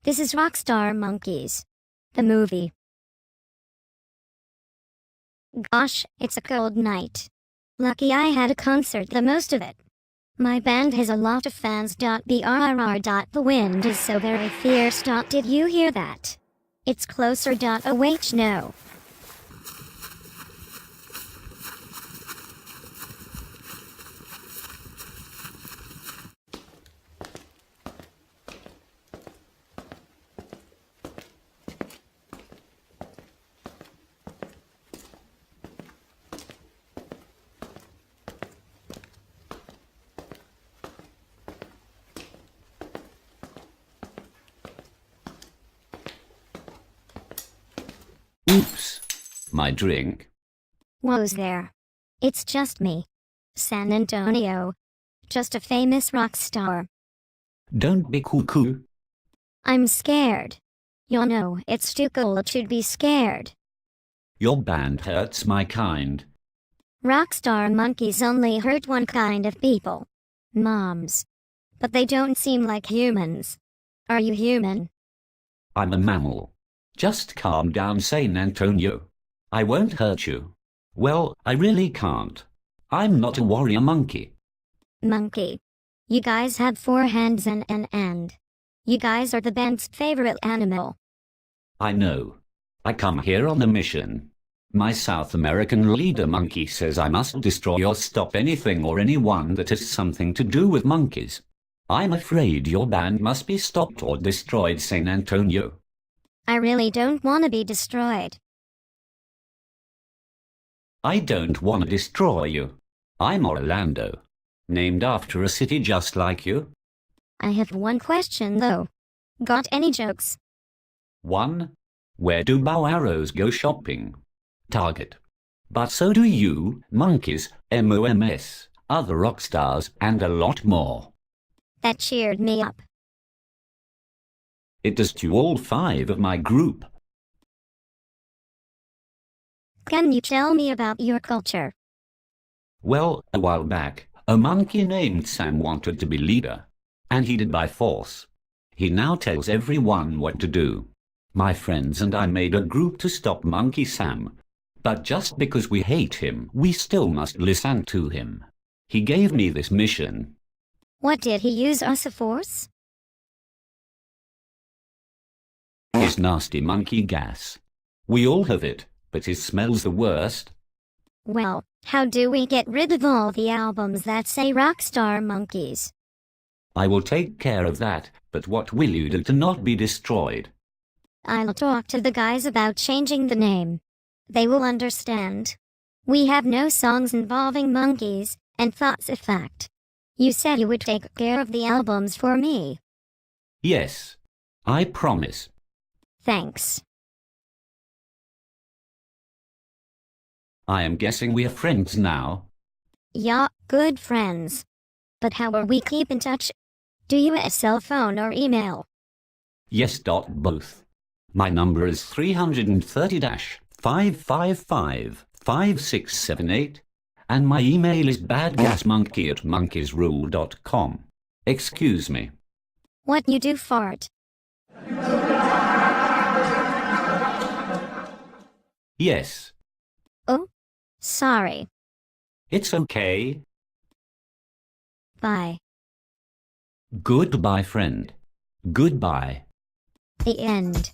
This is Rockstar Monkeys. The movie. Gosh, it's a cold night. Lucky I had a concert the most of it. My band has a lot of fans. Brrr. The wind is so very fierce. Did you hear that? It's closer. Oh wait, no. Oops. My drink. Who's there? It's just me. San Antonio. Just a famous rock star. Don't be cuckoo. I'm scared. You know, it's too cold to be scared. Your band hurts my kind. Rockstar Monkeys only hurt one kind of people. Moms. But they don't seem like humans. Are you human? I'm a mammal. Just calm down, San Antonio. I won't hurt you. Well, I really can't. I'm not a warrior monkey. Monkey. You guys have 4 hands and. You guys are the band's favorite animal. I know. I come here on a mission. My South American leader monkey says I must destroy or stop anything or anyone that has something to do with monkeys. I'm afraid your band must be stopped or destroyed, San Antonio. I really don't want to be destroyed. I don't want to destroy you. I'm Orlando, named after a city just like you. I have one question though. Got any jokes? 1. Where do bow arrows go shopping? Target. But so do you, monkeys, MOMS, other rock stars, and a lot more. That cheered me up. It does to all 5 of my group. Can you tell me about your culture? Well, a while back, a monkey named Sam wanted to be leader, and he did by force. He now tells everyone what to do. My friends and I made a group to stop Monkey Sam, but just because we hate him, we still must listen to him. He gave me this mission. What did he use us a force? His nasty monkey gas. We all have it, but his smell's the worst. Well, how do we get rid of all the albums that say Rockstar Monkeys? I will take care of that, but what will you do to not be destroyed? I'll talk to the guys about changing the name. They will understand. We have no songs involving monkeys, and that's a fact. You said you would take care of the albums for me. Yes, I promise. Thanks. I am guessing we are friends now. Yeah, good friends. But how will we keep in touch? Do you have a cell phone or email? Yes. Both. My number is 330-555-5678, and my email is badgasmonkey@monkeysrule.com. Excuse me. What you do fart? Yes. Oh, sorry. It's okay. Bye. Goodbye, friend. Goodbye. The end.